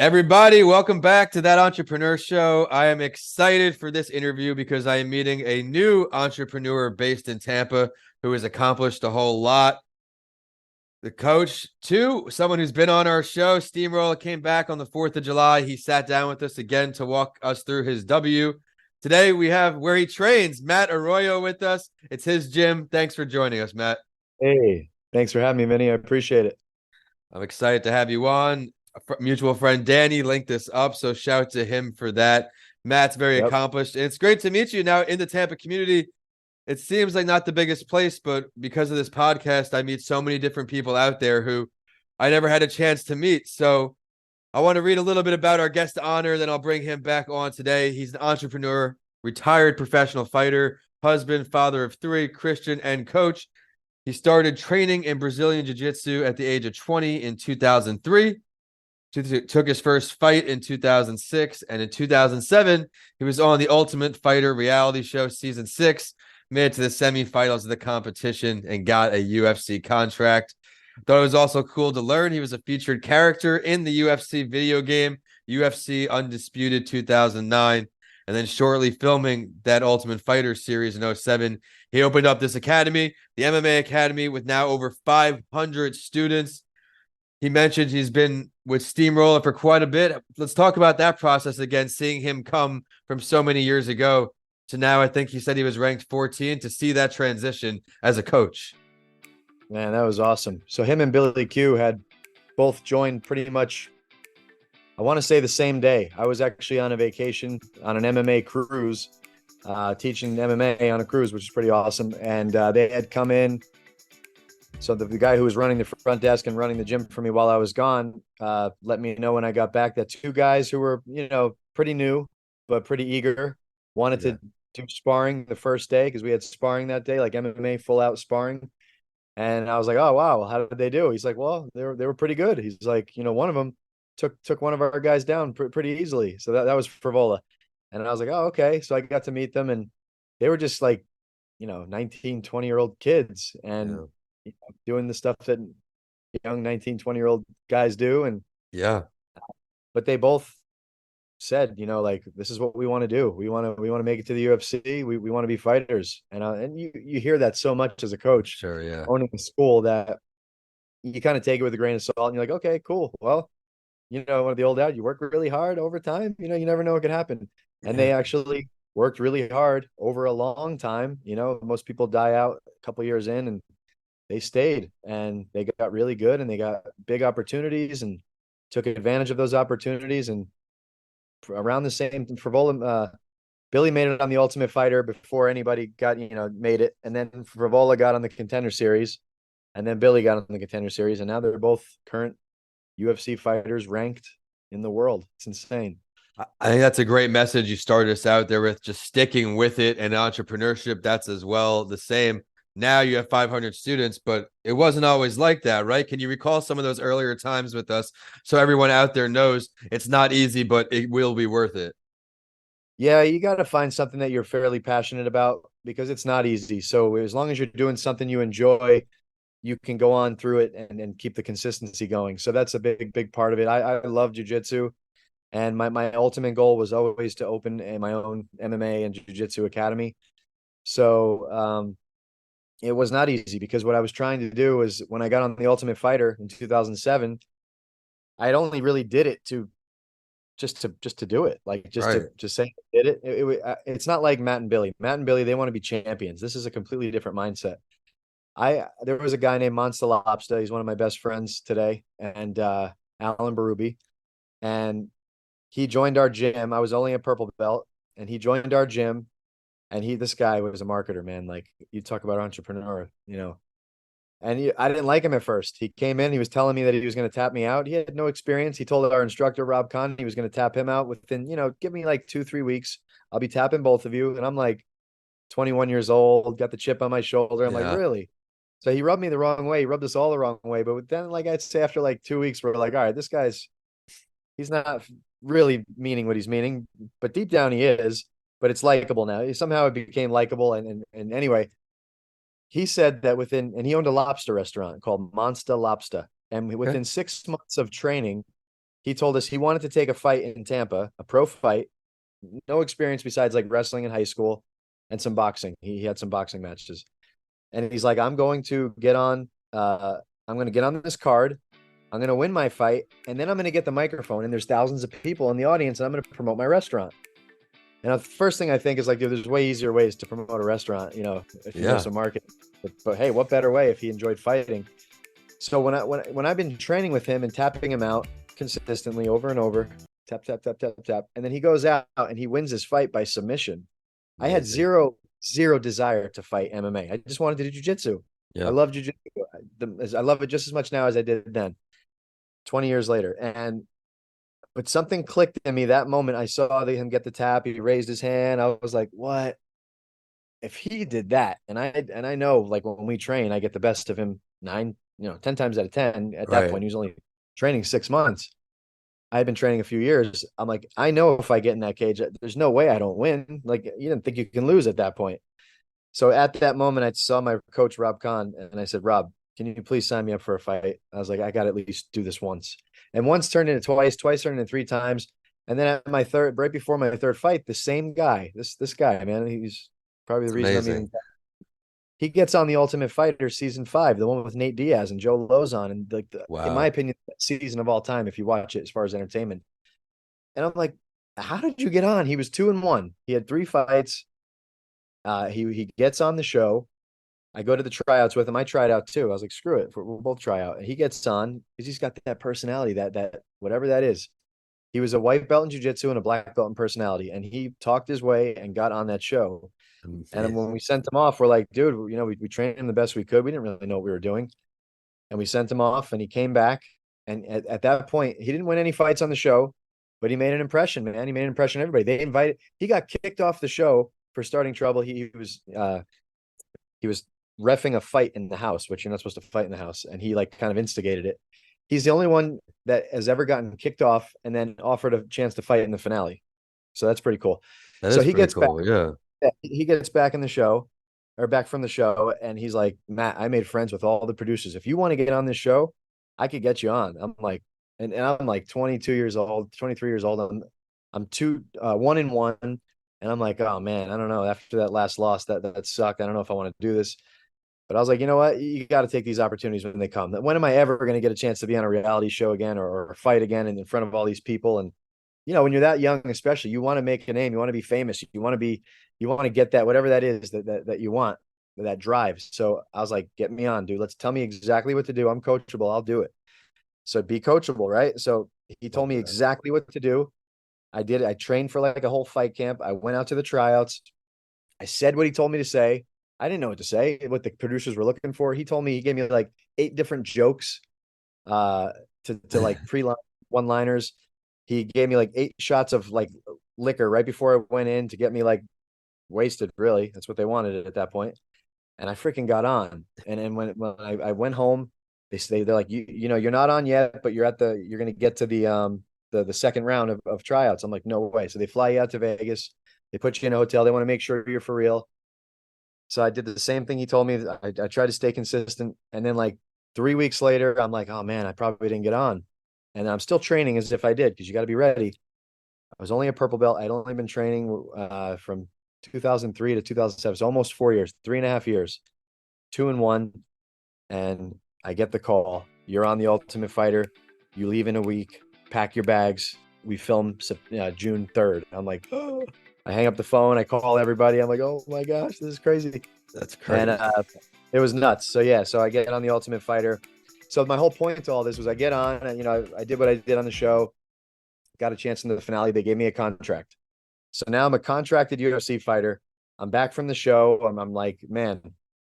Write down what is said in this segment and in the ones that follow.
Everybody, welcome back to That Entrepreneur Show. I am excited for this interview because I am meeting a new entrepreneur based in Tampa who has accomplished a whole lot. The coach, too, someone who's been on our show, Steamrolla, came back on the 4th of July. He sat down with us again to walk us through his W. Today, we have where he trains, Matt Arroyo, with us. It's his gym. Thanks for joining us, Matt. Hey, thanks for having me, Vinny. I appreciate it. I'm excited to have you on. Mutual friend Danny linked this up, so shout to him for that. Matt's very Yep. accomplished, and it's great to meet you now in the Tampa community. It seems like not the biggest place, but because of this podcast, I meet so many different people out there who I never had a chance to meet. So I want to read a little bit about our guest of honor, then I'll bring him back on today. He's an entrepreneur, retired professional fighter, husband, father of three, Christian, and coach. He started training in Brazilian Jiu JItsu at the age of 20 in 2003. Took his first fight in 2006, and in 2007, he was on the Ultimate Fighter reality show season 6, made it to the semifinals of the competition, and got a UFC contract. Thought it was also cool to learn he was a featured character in the UFC video game, UFC Undisputed 2009, and then shortly filming that Ultimate Fighter series in 07, he opened up this academy, the MMA Academy, with now over 500 students. He mentioned he's been with Steamrolla for quite a bit. Let's talk about that process again, seeing him come from so many years ago to now. I think he said he was ranked 14, to see that transition as a coach. Man, that was awesome. So him and Billy Q had both joined pretty much, I want to say the same day. I was actually on a vacation on an MMA cruise, teaching MMA on a cruise, which is pretty awesome. And they had come in. So the guy who was running the front desk and running the gym for me while I was gone let me know when I got back that two guys who were, pretty new, but pretty eager, wanted to do sparring the first day because we had sparring that day, like MMA full out sparring. And I was like, oh, wow, how did they do? He's like, well, they were pretty good. He's like, one of them took one of our guys down pretty easily. So that was Frivola. And I was like, oh, okay. So I got to meet them, and they were just like, 19, 20-year-old kids, and doing the stuff that young 19, 20-year-old guys do. And Yeah. but they both said, like, this is what we want to do. We want to make it to the UFC. We want to be fighters. And you hear that so much as a coach, Sure. Yeah. owning a school, that you kind of take it with a grain of salt, and you're like, okay, cool. Well, one of the old out, you work really hard over time. You never know what could happen. And Yeah. they actually worked really hard over a long time. Most people die out a couple years in, and they stayed, and they got really good, and they got big opportunities and took advantage of those opportunities. And around the same Frivola, Billy made it on the Ultimate Fighter before anybody got, made it. And then Frivola got on the Contender Series, and then Billy got on the Contender Series. And now they're both current UFC fighters ranked in the world. It's insane. I think that's a great message you started us out there with, just sticking with it, and entrepreneurship. That's as well the same. Now you have 500 students, but it wasn't always like that, right? Can you recall some of those earlier times with us, so everyone out there knows it's not easy, but it will be worth it? Yeah, you got to find something that you're fairly passionate about, because it's not easy. So as long as you're doing something you enjoy, you can go on through it and keep the consistency going. So that's a big part of it. I love jujitsu, and my ultimate goal was always to open my own MMA and jujitsu academy. So it was not easy, because what I was trying to do was, when I got on the Ultimate Fighter in 2007, I'd only really did it to just to do it, like just Right. to just say I did it. It's not like Matt and Billy. Matt and Billy, they want to be champions. This is a completely different mindset. There was a guy named Monster Lobster. He's one of my best friends today, and Alan Barubi, and he joined our gym. I was only a purple belt, and he joined our gym. And this guy was a marketer, man. Like, you talk about entrepreneur. And I didn't like him at first. He came in, he was telling me that he was going to tap me out. He had no experience. He told our instructor, Rob Kahn, he was going to tap him out within, give me like 2-3 weeks. I'll be tapping both of you. And I'm like 21 years old, got the chip on my shoulder. I'm like, Yeah. really? So he rubbed me the wrong way. He rubbed us all the wrong way. But then, like, I'd say after like 2 weeks, we're like, all right, he's not really meaning what he's meaning, but deep down he is. But it's likable now. Somehow it became likable. And anyway, he said that and he owned a lobster restaurant called Monster Lobster. And Okay. within 6 months of training, he told us he wanted to take a fight in Tampa, a pro fight, no experience besides like wrestling in high school and some boxing. He had some boxing matches. And he's like, I'm going to get on this card. I'm going to win my fight. And then I'm going to get the microphone. And there's thousands of people in the audience. And I'm going to promote my restaurant. And the first thing I think is like, dude, there's way easier ways to promote a restaurant, if you know some marketing. But hey, what better way if he enjoyed fighting? So when I've been training with him and tapping him out consistently over and over, tap, tap, tap, tap, tap. And then he goes out and he wins his fight by submission. I had zero desire to fight MMA. I just wanted to do jiu-jitsu. Yeah. I love jiu-jitsu. I love it just as much now as I did then, 20 years later. But something clicked in me that moment. I saw him get the tap. He raised his hand. I was like, what? If he did that, and I know, like, when we train, I get the best of him 10 times out of 10. At that point, he was only training 6 months. I had been training a few years. I'm like, I know if I get in that cage, there's no way I don't win. Like, you didn't think you can lose at that point. So at that moment, I saw my coach, Rob Kahn, and I said, Rob, can you please sign me up for a fight? I was like, I got to at least do this once. And once turned into twice turned into 3 times. And then at my third, right before my third fight, the same guy, this guy, man, he's probably the reason I'm even. He gets on the Ultimate Fighter season 5, the one with Nate Diaz and Joe Lozon, and like in my opinion, season of all time if you watch it as far as entertainment. And I'm like, how did you get on? He was 2-1. He had 3 fights. He gets on the show. I go to the tryouts with him. I tried out too. I was like, screw it, we'll both try out. And he gets on because he's got that personality, that whatever that is. He was a white belt in jiu-jitsu and a black belt in personality, and he talked his way and got on that show. And when we sent him off, we're like, dude, we trained him the best we could. We didn't really know what we were doing. And we sent him off and he came back. And at that point, he didn't win any fights on the show, but he made an impression, man. He made an impression on everybody. He got kicked off the show for starting trouble. He was reffing a fight in the house, which you're not supposed to fight in the house. And he like kind of instigated it. He's the only one that has ever gotten kicked off and then offered a chance to fight in the finale. So that's pretty cool. So he gets cool. back. He gets back in the show, or back from the show, and he's like, Matt, I made friends with all the producers. If you want to get on this show, I could get you on. I'm like, and I'm like 22 years old, 23 years old. I'm 1-1. And I'm like, oh man, I don't know. After that last loss, that sucked. I don't know if I want to do this. But I was like, you know what? You got to take these opportunities when they come. When am I ever going to get a chance to be on a reality show again or fight again in front of all these people? And when you're that young, especially, you want to make a name, you want to be famous, you want to get that, whatever that is that you want, that drives. So I was like, get me on, dude. Let's tell me exactly what to do. I'm coachable. I'll do it. So be coachable, right? So he told me exactly what to do. I did. I trained for like a whole fight camp. I went out to the tryouts. I said what he told me to say. I didn't know what to say, what the producers were looking for. He gave me like 8 different jokes to like pre-line one-liners. He gave me like 8 shots of like liquor right before I went in to get me like wasted. Really, that's what they wanted at that point. And I freaking got on. And when I went home, they're like, you're not on yet, but you're going to get to the second round of tryouts. I'm like, no way. So they fly you out to Vegas. They put you in a hotel. They want to make sure you're for real. So I did the same thing he told me. I tried to stay consistent. And then like 3 weeks later, I'm like, oh man, I probably didn't get on. And I'm still training as if I did, because you got to be ready. I was only a purple belt. I'd only been training from 2003 to 2007. So almost 4 years, 3.5 years, 2-1. And I get the call. You're on the Ultimate Fighter. You leave in a week. Pack your bags. We film June 3rd. I'm like, oh. I hang up the phone. I call everybody. I'm like, oh my gosh, this is crazy. That's crazy. And it was nuts. So yeah, so I get on the Ultimate Fighter. So my whole point to all this was I get on, and I did what I did on the show, got a chance in the finale. They gave me a contract. So now I'm a contracted UFC fighter. I'm back from the show. I'm like, man,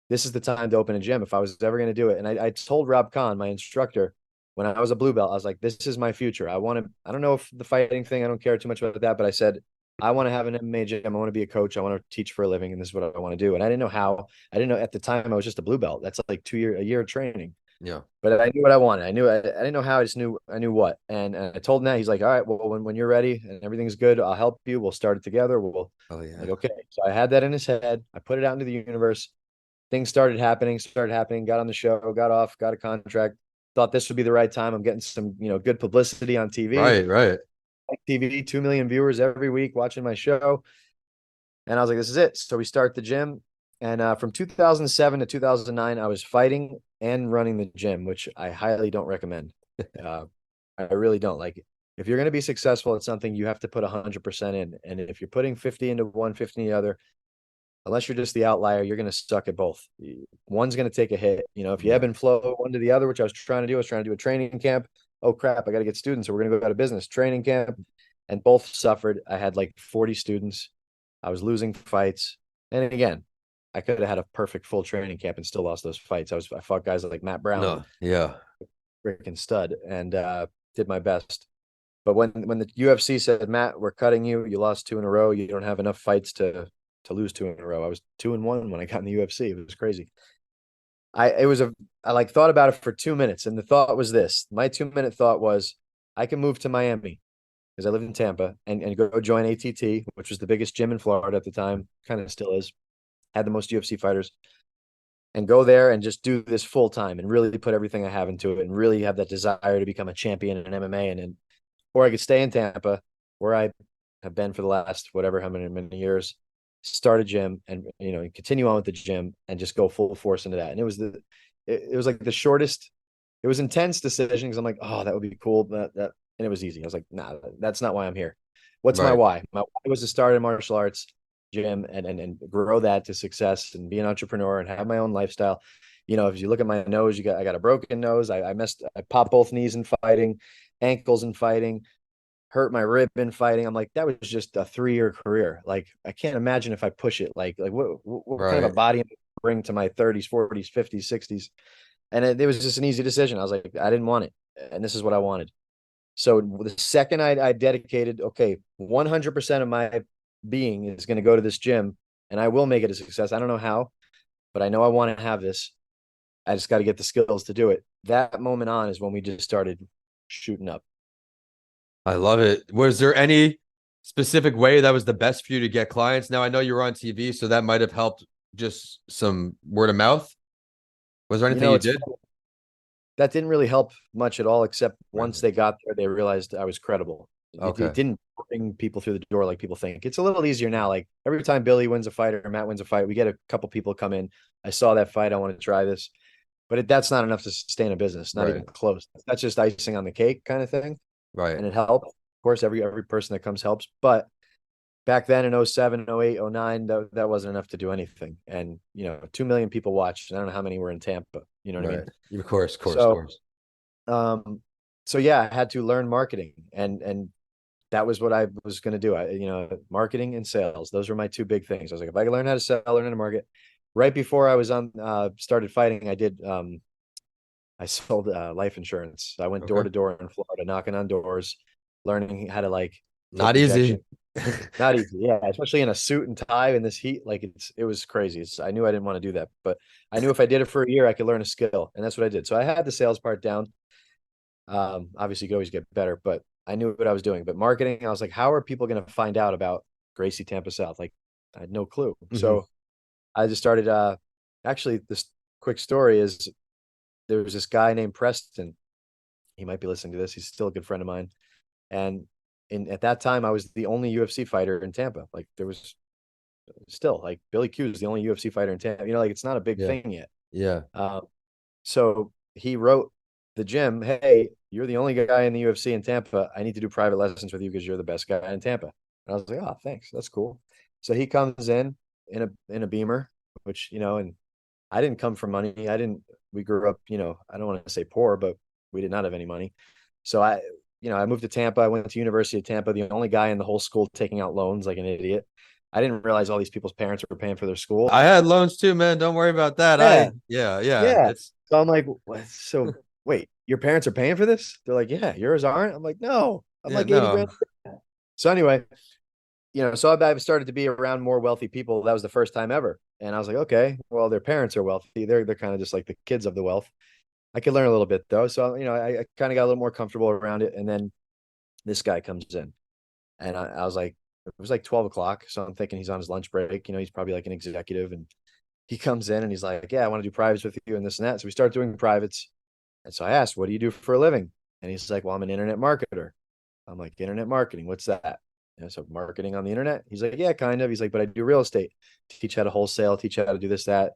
this is the time to open a gym if I was ever going to do it. And I told Rob Kahn, my instructor, when I was a blue belt, I was like, this is my future. I don't know if the fighting thing, I don't care too much about that, but I said, I want to have an MMA gym. I want to be a coach. I want to teach for a living, and this is what I want to do. And I didn't know how. I didn't know at the time I was just a blue belt. That's like a year of training. Yeah. But I knew what I wanted. I didn't know how. I knew what. And I told him that. He's like, all right, well, when you're ready and everything's good, I'll help you. We'll start it together. Oh yeah. Like, okay. So I had that in his head. I put it out into the universe. Things started happening. Got on the show. Got off. Got a contract. thought this would be the right time. I'm getting some, good publicity on TV. Right, right. TV, 2 million viewers every week watching my show. And I was like, this is it. So we start the gym. And from 2007 to 2009, I was fighting and running the gym, which I highly don't recommend. I really don't. Like, if you're going to be successful at something, you have to put 100% in. And if you're putting 50 into one, 50 in the other, unless you're just the outlier, you're going to suck at both. One's going to take a hit. If you ebb and flow one to the other, which I was trying to do, a training camp. Oh crap, I got to get students. So we're going to go out of business. Training camp. And both suffered. I had like 40 students. I was losing fights. And again, I could have had a perfect full training camp and still lost those fights. I fought guys like Matt Brown, No, yeah. freaking stud, and did my best. But when the UFC said, Matt, we're cutting you, you lost 2 in a row, you don't have enough fights to lose 2 in a row. I was 2-1 when I got in the UFC. It was crazy. I like thought about it for 2 minutes, and the thought was this. My 2-minute thought was, I can move to Miami because I live in Tampa and go join ATT, which was the biggest gym in Florida at the time, kind of still is, had the most UFC fighters, and go there and just do this full time and really put everything I have into it and really have that desire to become a champion in MMA. Or I could stay in Tampa where I have been for the last how many years, start a gym and, continue on with the gym and just go full force into that. And it was like the shortest, it was intense decision because I'm like, oh, that would be cool. And it was easy. I was like, nah, that's not why I'm here. What's my why? My why was to start a martial arts gym and grow that to success and be an entrepreneur and have my own lifestyle. If you look at my nose, I got a broken nose. I popped both knees in fighting, ankles in fighting, hurt my rib in fighting. I'm like, that was just a 3-year career. Like, I can't imagine if I push it, like what kind of a body I'm bring to my 30s, 40s, 50s, 60s. And it was just an easy decision. I was like, I didn't want it. And this is what I wanted. So the second I dedicated, okay, 100% of my being is going to go to this gym and I will make it a success. I don't know how, but I know I want to have this. I just got to get the skills to do it. That moment on is when we just started shooting up. I love it. Was there any specific way that was the best for you to get clients? Now, I know you were on TV, so that might have helped, just some word of mouth. Was there anything you did? That didn't really help much at all, except once they got there, they realized I was credible. Okay. It didn't bring people through the door like people think. It's a little easier now. Like, every time Billy wins a fight or Matt wins a fight, we get a couple people come in. I saw that fight. I want to try this. But that's not enough to sustain a business, not even close. That's just icing on the cake kind of thing. Right. And it helped. Of course, every person that comes helps. But back then in 07, 08, 09, that wasn't enough to do anything. And, 2 million people watched. I don't know how many were in Tampa. You know what I mean? Of course. So yeah, I had to learn marketing and that was what I was going to do. Marketing and sales. Those were my 2 big things. I was like, if I could learn how to sell, learn how to market. Right before I was started fighting, I sold life insurance. I went door to door in Florida, knocking on doors, learning how to not easy. Not easy. Yeah. Especially in a suit and tie in this heat. Like, it was crazy. I knew I didn't want to do that, but I knew if I did it for a year, I could learn a skill. And that's what I did. So I had the sales part down. Obviously you can always get better, but I knew what I was doing. But marketing, I was like, how are people going to find out about Gracie Tampa South? Like, I had no clue. Mm-hmm. So I just started, actually this quick story is there was this guy named Preston. He might be listening to this. He's still a good friend of mine. And at that time, I was the only UFC fighter in Tampa. Like, there was still, like, Billy Q is the only UFC fighter in Tampa. It's not a big thing yet. Yeah. So he wrote the gym, hey, you're the only guy in the UFC in Tampa. I need to do private lessons with you because you're the best guy in Tampa. And I was like, oh, thanks. That's cool. So he comes in a Beamer, which, and I didn't come from money. We grew up, I don't want to say poor, but we did not have any money. So I moved to Tampa. I went to University of Tampa, the only guy in the whole school taking out loans like an idiot. I didn't realize all these people's parents were paying for their school. I had loans too, man. Don't worry about that. Yeah. So I'm like, so wait, your parents are paying for this? They're like, yeah, yours aren't. I'm like, no. I'm like 80 grand. So anyway, so I started to be around more wealthy people. That was the first time ever. And I was like, okay, well, their parents are wealthy. They're kind of just like the kids of the wealth. I could learn a little bit though. So, I kind of got a little more comfortable around it. And then this guy comes in and I was like, it was like 12 o'clock. So I'm thinking he's on his lunch break. He's probably like an executive. And he comes in and he's like, yeah, I want to do privates with you and this and that. So we start doing privates. And so I asked, what do you do for a living? And he's like, well, I'm an internet marketer. I'm like, internet marketing, what's that? And so marketing on the internet. He's like, yeah, kind of. He's like, but I do real estate, teach how to wholesale, teach how to do this, that.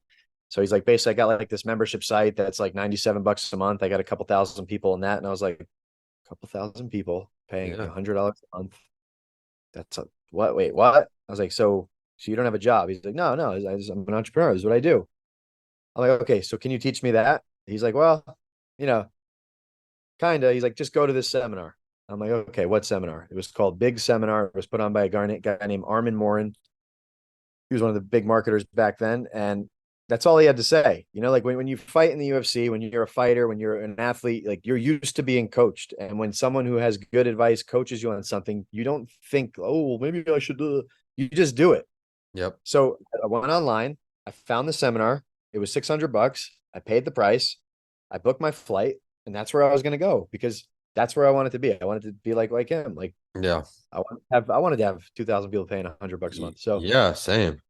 So he's like, basically, I got like this membership site that's like $97 a month. I got a couple thousand people in that. And I was like, a couple thousand people paying Yeah. $100 a month. That's a, what? Wait, what? I was like, so you don't have a job? He's like, no, I'm an entrepreneur. This is what I do. I'm like, okay, so can you teach me that? He's like, well, you know, kind of. He's like, just go to this seminar. I'm like, okay, what seminar? It was called Big Seminar. It was put on by a guy named Armin Morin. He was one of the big marketers back then. And that's all he had to say. You know, like when you fight in the UFC, when you're a fighter, when you're an athlete, like you're used to being coached. And when someone who has good advice coaches you on something, you don't think, oh, maybe I should do it. You just do it. Yep. So I went online. I found the seminar. It was $600. I paid the price. I booked my flight, and that's where I was going to go because that's where I wanted to be. I wanted to be like him. Like Yeah. I wanted to have 2,000 people paying $100 a month. So Yeah, same.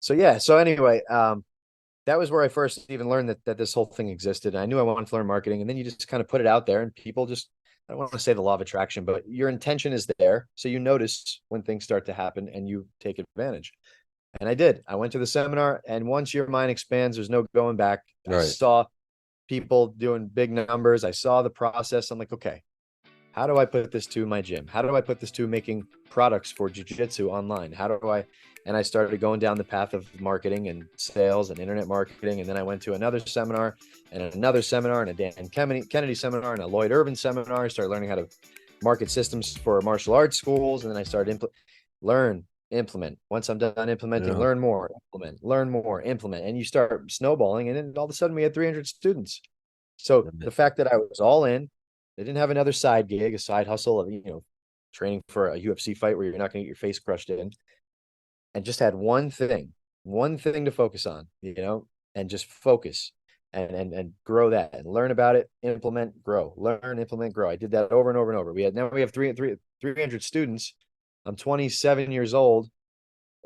yeah. So anyway, that was where I first even learned that this whole thing existed. I knew I wanted to learn marketing, and then you just kind of put it out there, and people just, I don't want to say the law of attraction, but your intention is there, so you notice when things start to happen, and you take advantage. And I did. I went to the seminar, and once your mind expands, there's no going back. I Right. saw people doing big numbers. I saw the process. I'm like, okay, how do I put this to my gym? How do I put this to making products for jiu-jitsu online? How do I, and I started going down the path of marketing and sales and internet marketing. And then I went to another seminar and a Dan Kennedy seminar and a Lloyd Irvin seminar. I started learning how to market systems for martial arts schools. And then I started implement. Once I'm done implementing, Yeah. learn more, implement. And you start snowballing. And then all of a sudden we had 300 students. So the fact that I was all in, they didn't have another side gig, a side hustle of, training for a UFC fight where you're not going to get your face crushed in, and just had one thing to focus on, and just focus and grow that and learn about it, implement, grow, learn, implement, grow. I did that over and over and over. We have 300 students. I'm 27 years old,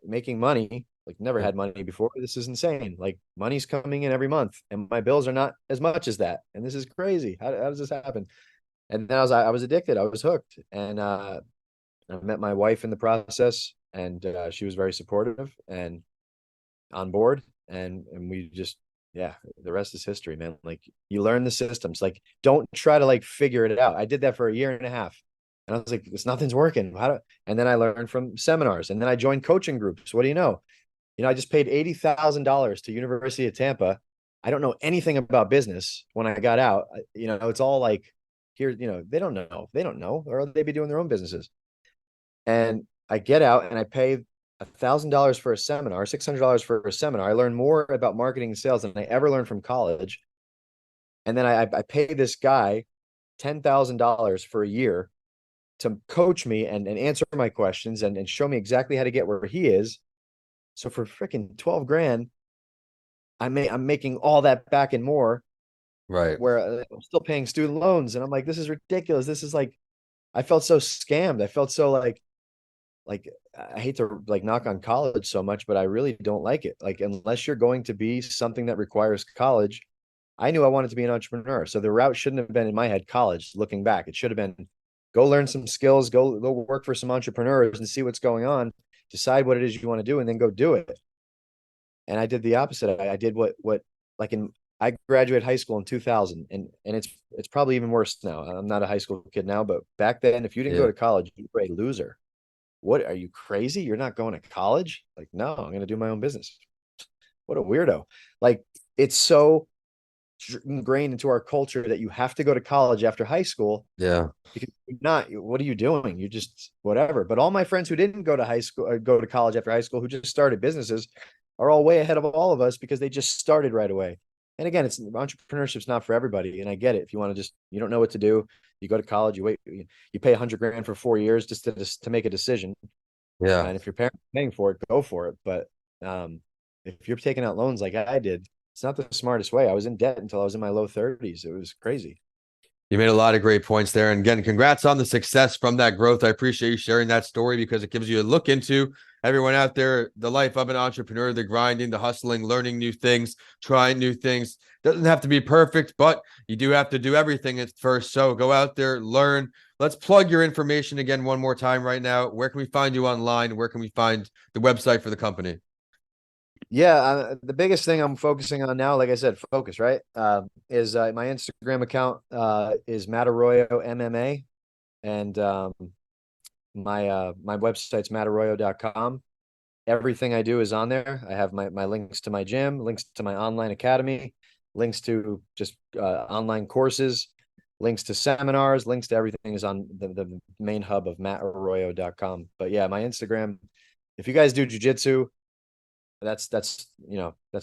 making money, like never had money before. This is insane. Like money's coming in every month and my bills are not as much as that. And this is crazy. How does this happen? And then I was addicted. I was hooked. And I met my wife in the process, and she was very supportive and on board. And we just, yeah, the rest is history, man. Like you learn the systems. Like don't try to like figure it out. I did that for a year and a half. And I was like, this nothing's working. And then I learned from seminars, and then I joined coaching groups. What do you know? I just paid $80,000 to University of Tampa. I don't know anything about business when I got out. It's all like here, they don't know, or they be doing their own businesses. And I get out and I pay $1,000 for a seminar, $600 for a seminar. I learned more about marketing and sales than I ever learned from college. And then I pay this guy $10,000 for a year to coach me and answer my questions and show me exactly how to get where he is. So for freaking 12 grand, I'm making all that back and more, Right. where I'm still paying student loans. And I'm like, this is ridiculous. This is like, I felt so scammed. I felt so like I hate to like knock on college so much, but I really don't like it. Like unless you're going to be something that requires college, I knew I wanted to be an entrepreneur. So the route shouldn't have been in my head college. Looking back, it should have been go learn some skills, go work for some entrepreneurs and see what's going on, decide what it is you want to do, and then go do it. And I did the opposite. I did what like in I graduated high school in 2000, and it's probably even worse now. I'm not a high school kid now, but back then, if you didn't go Yeah. to college, you were a loser. What, are you crazy? You're not going to college? Like, no, I'm going to do my own business. What a weirdo. Like, it's so ingrained into our culture that you have to go to college after high school, Yeah. because you're not, what are you doing? You're just whatever. But all my friends who didn't go to high school or go to college after high school, who just started businesses, are all way ahead of all of us because they just started right away. And again, it's entrepreneurship's not for everybody. And I get it. If you want to just, you don't know what to do, you go to college, you pay 100 grand for 4 years just to make a decision. Yeah. And if your parents are paying for it, go for it. But if you're taking out loans like I did, it's not the smartest way. I was in debt until I was in my low 30s. It was crazy. You made a lot of great points there. And again, congrats on the success from that growth. I appreciate you sharing that story because it gives you a look into everyone out there, the life of an entrepreneur, the grinding, the hustling, learning new things, trying new things. Doesn't have to be perfect, but you do have to do everything at first. So go out there, learn. Let's plug your information again one more time right now. Where can we find you online? Where can we find the website for the company? Yeah, the biggest thing I'm focusing on now, like I said, focus, right? Is my Instagram account is Matt Arroyo MMA, and my website's mattarroyo.com. Everything I do is on there. I have my links to my gym, links to my online academy, links to just online courses, links to seminars, links to everything is on the main hub of mattarroyo.com. But yeah, my Instagram, if you guys do jujitsu, that's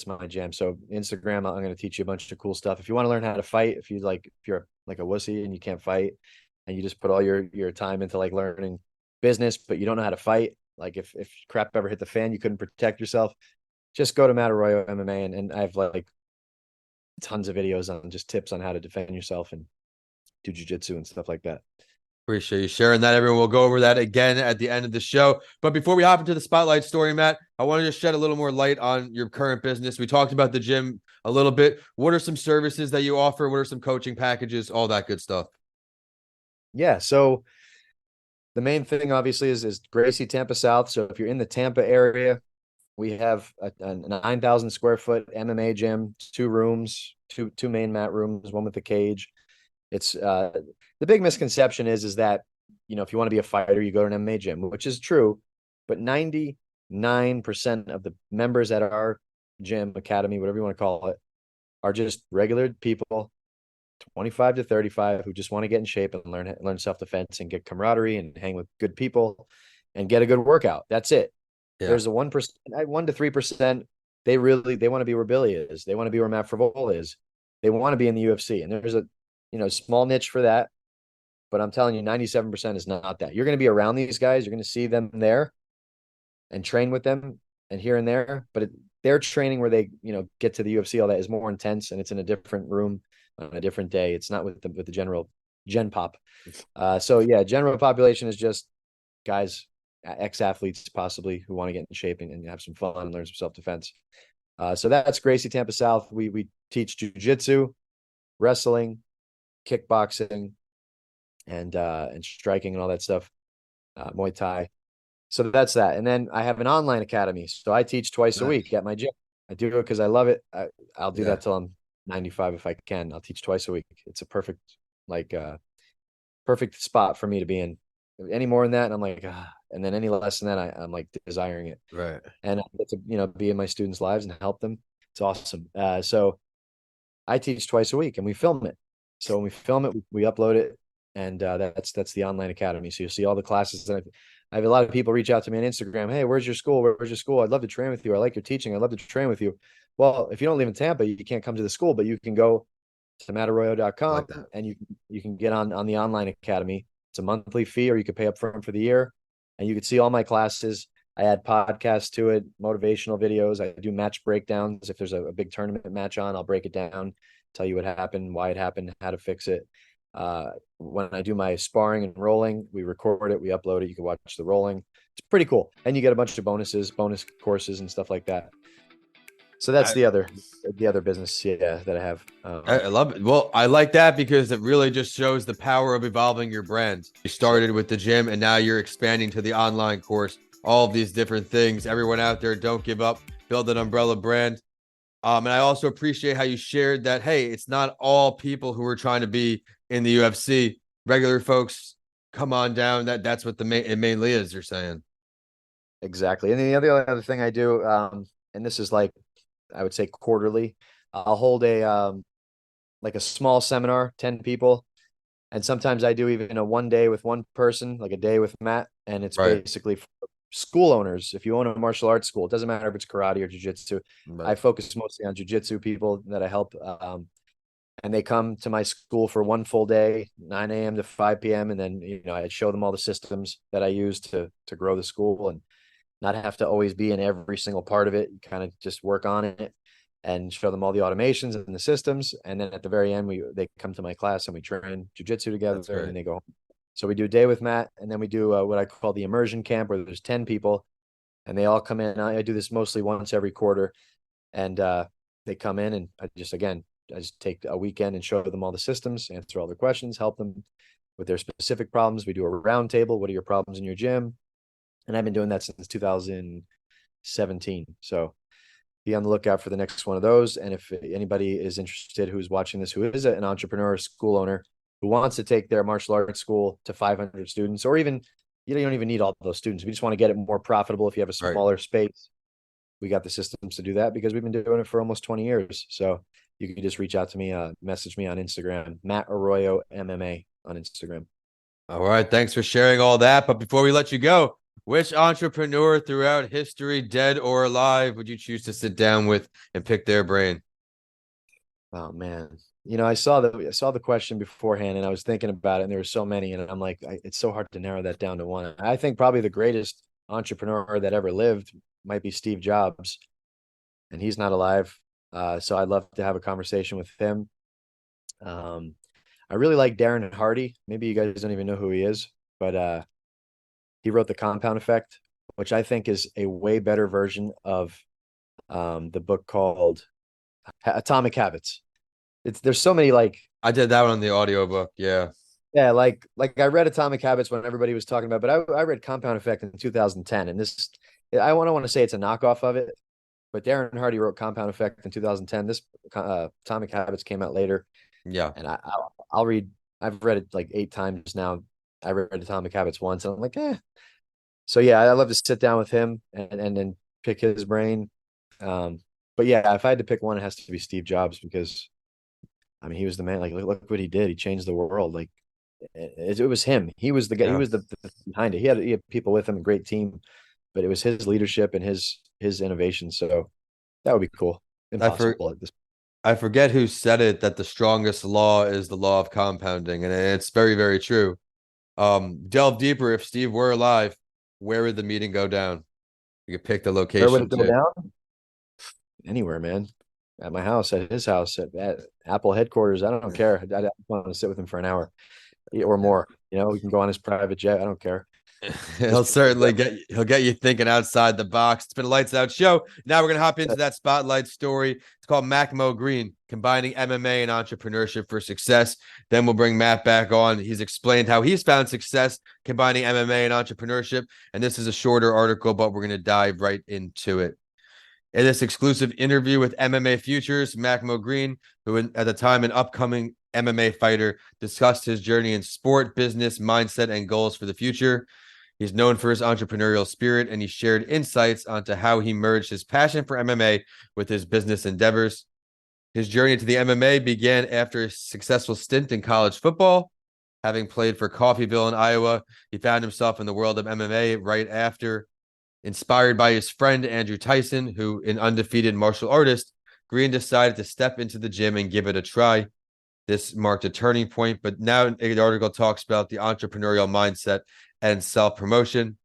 my jam. So Instagram, I'm going to teach you a bunch of cool stuff. If you want to learn how to fight, if you're like a wussy and you can't fight and you just put all your time into like learning business, but you don't know how to fight, like if crap ever hit the fan, you couldn't protect yourself, just go to Matt Arroyo MMA, and I have like tons of videos on just tips on how to defend yourself and do jujitsu and stuff like that. Appreciate you sharing that, everyone. We'll go over that again at the end of the show. But before we hop into the spotlight story, Matt, I want to just shed a little more light on your current business. We talked about the gym a little bit. What are some services that you offer? What are some coaching packages? All that good stuff. Yeah. So the main thing obviously is Gracie Tampa South. So if you're in the Tampa area, we have a 9,000 square foot MMA gym, 2 rooms, two main mat rooms, one with a cage. It's the big misconception is that, if you want to be a fighter, you go to an MMA gym, which is true, but 99% of the members at our gym, academy, whatever you want to call it, are just regular people, 25 to 35, who just want to get in shape and learn self-defense and get camaraderie and hang with good people and get a good workout. That's it. Yeah. There's a 1%, 1 to 3%. They want to be where Billy is. They want to be where Matt Frivola is. They want to be in the UFC. And there's a small niche for that. But I'm telling you, 97% is not that. You're going to be around these guys. You're going to see them there and train with them and here and there. But their training where they, get to the UFC, all that is more intense, and it's in a different room on a different day. It's not with the general gen pop. So yeah, general population is just guys, ex-athletes possibly, who want to get in shape and have some fun and learn some self-defense. So that's Gracie Tampa South. We teach jiu-jitsu, wrestling, kickboxing, and striking and all that stuff, Muay Thai. So that's that. And then I have an online academy. So I teach twice a week at my gym. I do it because I love it. I'll do that till I'm 95 if I can. I'll teach twice a week. It's a perfect spot for me to be in. Any more than that, and I'm like, and then any less than that, I'm like desiring it. Right. And I get to be in my students' lives and help them. It's awesome. So I teach twice a week, and we film it. So when we film it, we upload it, and that's the online academy. So you'll see all the classes. And I have a lot of people reach out to me on Instagram. Hey, where's your school? Where's your school? I'd love to train with you. I like your teaching. I'd love to train with you. Well, if you don't live in Tampa, you can't come to the school, but you can go to mattarroyo.com and you can get on the online academy. It's a monthly fee, or you could pay up front for the year, and you could see all my classes. I add podcasts to it, motivational videos. I do match breakdowns. If there's a big tournament match on, I'll break it down, tell you what happened, why it happened, how to fix it. When I do my sparring and rolling, we record it, we upload it. You can watch the rolling. It's pretty cool. And you get a bunch of bonus courses and stuff like that. So that's the other business, that I have. I love it. Well, I like that because it really just shows the power of evolving your brand. You started with the gym, and now you're expanding to the online course. All of these different things. Everyone out there, don't give up. Build an umbrella brand. And I also appreciate how you shared that, hey, it's not all people who are trying to be in the UFC. Regular folks, come on down. That's what it mainly is, you're saying. Exactly. And then the other thing I do, and this is like, I would say quarterly, I'll hold a small seminar, 10 people. And sometimes I do even a 1 day with one person, like a day with Matt. And it's basically for school owners. If you own a martial arts school, it doesn't matter if it's karate or jiu-jitsu. I focus mostly on jiu-jitsu people that I help. And they come to my school for 1 full day, 9 a.m. to 5 p.m. And then, I show them all the systems that I use to grow the school and not have to always be in every single part of it. You kind of just work on it. and show them all the automations and the systems. And then at the very end, they come to my class and we train jiu-jitsu together, and then they go home. So we do a day with Matt, and then we do what I call the immersion camp, where there's 10 people and they all come in. I do this mostly once every quarter, and they come in, and I just take a weekend and show them all the systems, answer all their questions, help them with their specific problems. We do a round table. What are your problems in your gym? And I've been doing that since 2017. So be on the lookout for the next one of those. And if anybody is interested who's watching this, who is an entrepreneur, school owner, who wants to take their martial arts school to 500 students, or even, you don't even need all those students. We just want to get it more profitable. If you have a smaller space, we got the systems to do that, because we've been doing it for almost 20 years. So you can just reach out to me, message me on Instagram, Matt Arroyo MMA on Instagram. All right. Thanks for sharing all that. But before we let you go, which entrepreneur throughout history, dead or alive, would you choose to sit down with and pick their brain? Oh man, I saw the question beforehand, and I was thinking about it, and there were so many, and I'm like, it's so hard to narrow that down to one. I think probably the greatest entrepreneur that ever lived might be Steve Jobs, and he's not alive. So I'd love to have a conversation with him. I really like Darren Hardy. Maybe you guys don't even know who he is, but he wrote The Compound Effect, which I think is a way better version of the book called Atomic Habits. There's so many, like, I did that one on the audiobook. Yeah. Yeah, like I read Atomic Habits when everybody was talking about, but I read Compound Effect in 2010, and I don't want to say it's a knockoff of it, but Darren Hardy wrote Compound Effect in 2010. This Atomic Habits came out later. Yeah. And I'll read. I've read it like 8 times now. I read Atomic Habits once, and I'm like, eh. So yeah, I love to sit down with him and then pick his brain. But yeah, if I had to pick one, it has to be Steve Jobs, because I mean, he was the man. Like, look what he did. He changed the world. Like, it was him. He was the guy. Yeah. He was the behind it. He had people with him, a great team, but it was his leadership and his innovation. So that would be cool. Impossible at this. I forget who said it, that the strongest law is the law of compounding, and it's very, very true. Delve deeper. If Steve were alive, where would the meeting go down? You could pick the location. Where would it go down? Anywhere, man. At my house, at his house, at Apple headquarters. I don't care. I want to sit with him for an hour or more. We can go on his private jet. I don't care. He'll get you thinking outside the box. It's been a lights out show. Now we're gonna hop into that spotlight story. It's called Macmo Green, combining MMA and entrepreneurship for success. Then we'll bring Matt back on. He's explained how he's found success combining MMA and entrepreneurship. And this is a shorter article, but we're gonna dive right into it. In this exclusive interview with MMA Futures, Macmo Green, who at the time an upcoming MMA fighter, discussed his journey in sport, business, mindset, and goals for the future. He's known for his entrepreneurial spirit, and he shared insights onto how he merged his passion for MMA with his business endeavors. His journey to the MMA began after a successful stint in college football. Having played for Coffeyville in Iowa, he found himself in the world of MMA right after. Inspired by his friend Andrew Tyson, who an undefeated martial artist, Green decided to step into the gym and give it a try. This marked a turning point, but now the article talks about the entrepreneurial mindset and self-promotion.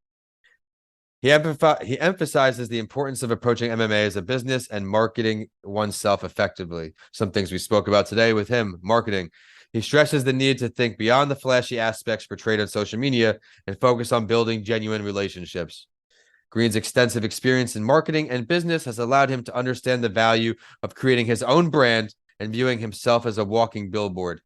He emphasizes the importance of approaching MMA as a business and marketing oneself effectively. Some things we spoke about today with him, marketing. He stresses the need to think beyond the flashy aspects portrayed on social media and focus on building genuine relationships. Green's extensive experience in marketing and business has allowed him to understand the value of creating his own brand and viewing himself as a walking billboard.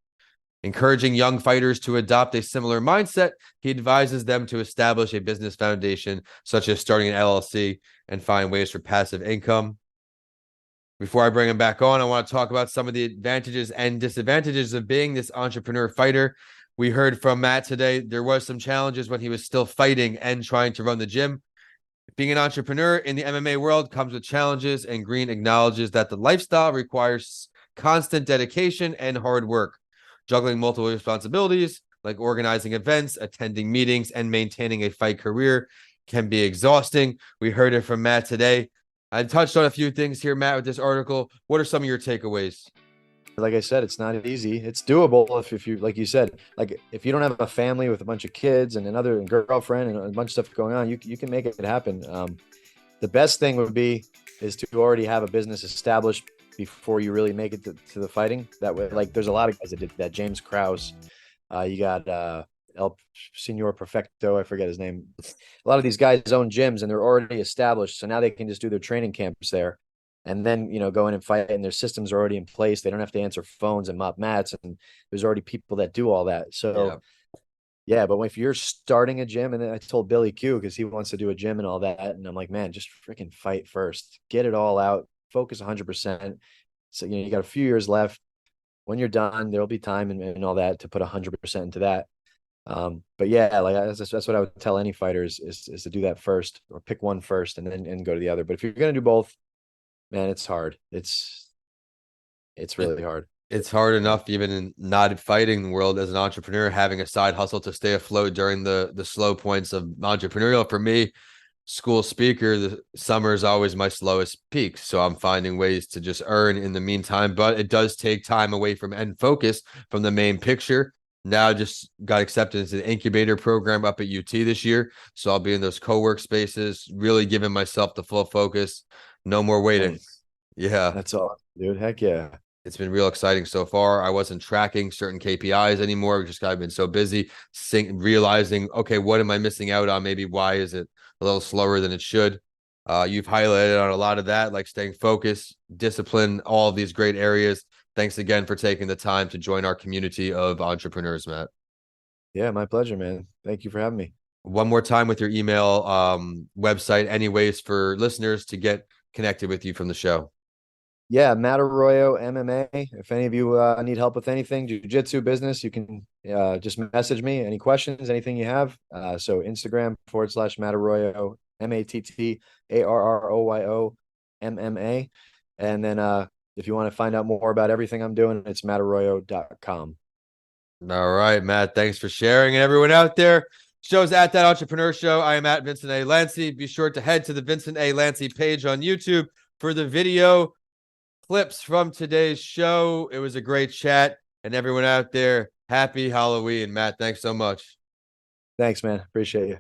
Encouraging young fighters to adopt a similar mindset, he advises them to establish a business foundation, such as starting an LLC, and find ways for passive income. Before I bring him back on, I want to talk about some of the advantages and disadvantages of being this entrepreneur fighter. We heard from Matt today. There was some challenges when he was still fighting and trying to run the gym. Being an entrepreneur in the MMA world comes with challenges, and Green acknowledges that the lifestyle requires constant dedication and hard work. Juggling multiple responsibilities like organizing events, attending meetings, and maintaining a fight career can be exhausting. We heard it from Matt today. I touched on a few things here, Matt, with this article. What are some of your takeaways? Like I said, it's not easy. It's doable if you, like you said, like if you don't have a family with a bunch of kids and another girlfriend and a bunch of stuff going on, you can make it happen. The best thing would be is to already have a business established before you really make it to the fighting. That way, like there's a lot of guys that did that. James Krause, you got El Senor Perfecto, I forget his name. A lot of these guys own gyms and they're already established, so now they can just do their training camps there, and then go in and fight. And their systems are already in place. They don't have to answer phones and mop mats, and there's already people that do all that. So yeah, but if you're starting a gym, and then I told Billy Q because he wants to do a gym and all that, and I'm like, man, just freaking fight first, get it all out, focus 100%. So you got a few years left. When you're done, there'll be time and all that to put 100% into that. But yeah, like that's what I would tell any fighters is to do that first, or pick one first and then go to the other. But if you're gonna do both, man, it's hard. It's really hard. It's hard enough, even in not fighting world, as an entrepreneur, having a side hustle to stay afloat during the slow points of entrepreneurial. For me, school speaker, the summer is always my slowest peak. So I'm finding ways to just earn in the meantime, but it does take time away from and focus from the main picture. Now just got accepted into the incubator program up at UT this year. So I'll be in those co-work spaces, really giving myself the full focus. No more waiting. Nice. Yeah. That's all, dude. Heck yeah. It's been real exciting so far. I wasn't tracking certain KPIs anymore. Just I've been so busy realizing, okay, what am I missing out on? Maybe why is it a little slower than it should? You've highlighted on a lot of that, like staying focused, discipline, all of these great areas. Thanks again for taking the time to join our community of entrepreneurs, Matt. Yeah, my pleasure, man. Thank you for having me. One more time with your email, website, any ways for listeners to get connected with you from the show. Yeah, Matt Arroyo MMA. If any of you need help with anything jiu-jitsu business, you can just message me. Any questions, anything you have. So Instagram /Matt Arroyo, MATTARROYO MMA. And then if you want to find out more about everything I'm doing, it's mattarroyo.com. All right, Matt. Thanks for sharing. And everyone out there, show's at That Entrepreneur Show. I am at Vincent A. Lancey. Be sure to head to the Vincent A. Lancey page on YouTube for the video clips from today's show. It was a great chat. And everyone out there, happy Halloween. Matt, thanks so much. Thanks, man. Appreciate you.